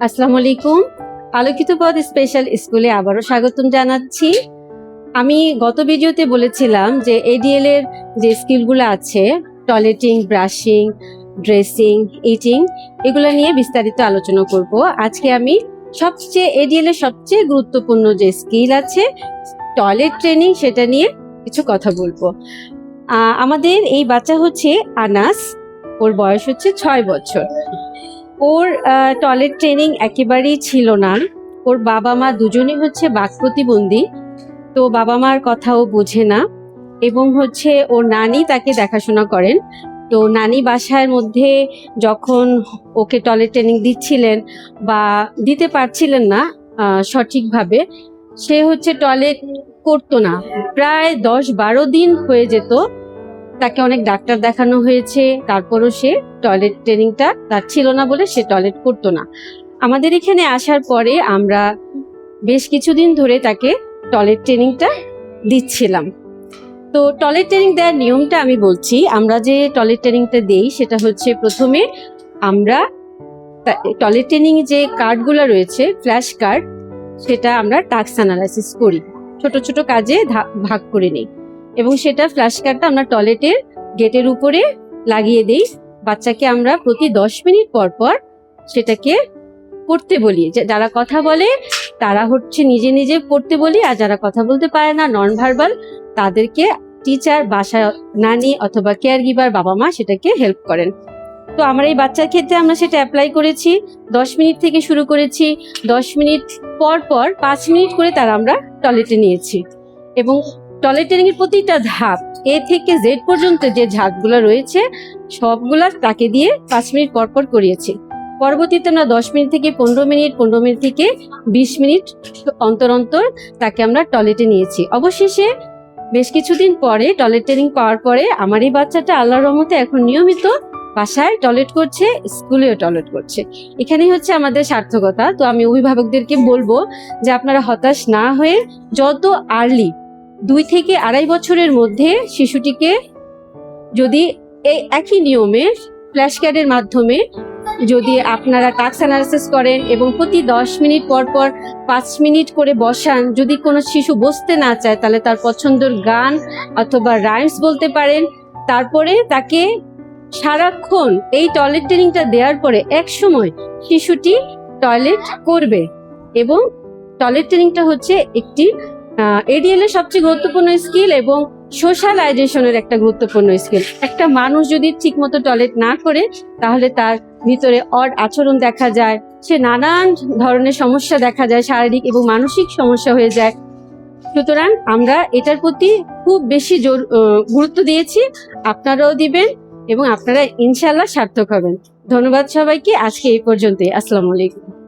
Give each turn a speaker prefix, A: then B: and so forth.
A: আসসালামু আলাইকুম। আলোকিত পথ স্পেশাল স্কুলে আবারও স্বাগতম জানাচ্ছি। আমি গত ভিডিওতে বলেছিলাম যে এডিএল এর যে স্কিলগুলো আছে, টয়লেটিং, ব্রাশিং, ড্রেসিং, ইটিং, এগুলো নিয়ে বিস্তারিত আলোচনা করব। আজকে আমি এডিএল এর সবচেয়ে গুরুত্বপূর্ণ যে স্কিল আছে টয়লেট ট্রেনিং, সেটা নিয়ে কিছু কথা বলবো। আমাদের এই বাচ্চা হচ্ছে আনাস, ওর বয়স হচ্ছে 6 বছর। ওর টয়লেট ট্রেনিং একেবারেই ছিল না। ওর বাবা মা দুজনেই হচ্ছে বাক প্রতিবন্ধী, তো বাবা মার কথাও বোঝে না, এবং হচ্ছে ওর নানি তাকে দেখাশোনা করেন। তো নানি বাসার মধ্যে যখন ওকে টয়লেট ট্রেনিং দিচ্ছিলেন বা দিতে পারছিলেন না সঠিকভাবে, সে হচ্ছে টয়লেট করতো না। প্রায় 10-12 দিন হয়ে যেত, তাকে অনেক ডাক্তার দেখানো হয়েছে, তারপরও সে টয়লেট ট্রেনিংটা তার ছিল না বলে সে টয়লেট করতো না। আমাদের এখানে আসার পরে আমরা বেশ কিছুদিন ধরে তাকে টয়লেট ট্রেনিংটা দিচ্ছিলাম। তো টয়লেট ট্রেনিং দেওয়ার নিয়মটা আমি বলছি। আমরা যে টয়লেট ট্রেনিংটা দেই সেটা হচ্ছে, প্রথমে আমরা টয়লেট ট্রেনিং যে কার্ডগুলো রয়েছে, ফ্ল্যাশ কার্ড, সেটা আমরা টাস্ক অ্যানালাইসিস করি, ছোট ছোট কাজে ভাগ করে নিই, এবং সেটা ফ্ল্যাশ কার্ডটা আমরা টয়লেটের গেটের উপরে লাগিয়ে দিই। বাচ্চাকে আমরা প্রতি 10 মিনিট পর পর সেটাকে পড়তে বলি। যারা কথা বলে তারা হচ্ছে নিজে নিজে পড়তে বলি, আর যারা কথা বলতে পারে না, নন ভার্বাল, তাদেরকে টিচার, বাসায় নানি অথবা কেয়ার গিভার, বাবা মা সেটাকে হেল্প করেন। তো আমার এই বাচ্চার ক্ষেত্রে আমরা সেটা অ্যাপ্লাই করেছি। 10 মিনিট থেকে শুরু করেছি, 10 মিনিট পর পর 5 মিনিট করে তারা আমরা টয়লেটে নিয়েছি, এবং টয়লেট ট্রেনিং এর প্রতিটা ধাপ, এ থেকে জেড পর্যন্ত যে ধাপগুলো রয়েছে সবগুলা তাকে দিয়ে 5 মিনিট পর পর করিয়েছি। পরবর্তীতে আমরা 10 মিনিট থেকে 15 মিনিট, 15 মিনিট থেকে 20 মিনিট অন্তর অন্তর তাকে আমরা টয়লেটে নিয়েছি। অবশেষে বেশ কিছুদিন পরে টয়লেট ট্রেনিং পাওয়ার পরে আমার এই বাচ্চাটা আল্লাহর রহমতে এখন নিয়মিত বাসায় টয়লেট করছে, স্কুলেও টয়লেট করছে। এখানেই হচ্ছে আমাদের সার্থকতা। তো আমি অভিভাবকদেরকে বলবো যে আপনারা হতাশ না হয়ে যত আর্লি 2 থেকে 2.5 বছরের মধ্যে শিশুটিকে যদি এই একই নিয়মে ফ্ল্যাশ কার্ডের মাধ্যমে যদি আপনারা টাস্ক অ্যানালাইসিস করেন এবং প্রতি 10 মিনিট পর পর 5 মিনিট করে বসান, যদি কোনো শিশু বসতে না চায় তাহলে তার পছন্দের গান অথবা রাইমস বলতে পারেন। তারপরে তাকে সারাক্ষণ এই টয়লেট ট্রেনিংটা দেওয়ার পরে এক সময় শিশুটি টয়লেট করবে। এবং টয়লেট ট্রেনিংটা হচ্ছে একটি এডিএল এর সবচেয়ে গুরুত্বপূর্ণ স্কিল এবং সোশ্যালাইজেশনের একটা গুরুত্বপূর্ণ স্কিল। একটা মানুষ যদি ঠিকমতো টয়লেট না করে তাহলে তার ভিতরে অড আচরণ দেখা যায়, সে নানান ধরনের সমস্যা দেখা যায়, শারীরিক এবং মানসিক সমস্যা হয়ে যায়। সুতরাং আমরা এটার প্রতি খুব বেশি গুরুত্ব দিয়েছি, আপনারাও দিবেন এবং আপনারা ইনশাআল্লাহ সার্থক হবেন। ধন্যবাদ সবাইকে। আজকে এই পর্যন্তই। আসসালামু আলাইকুম।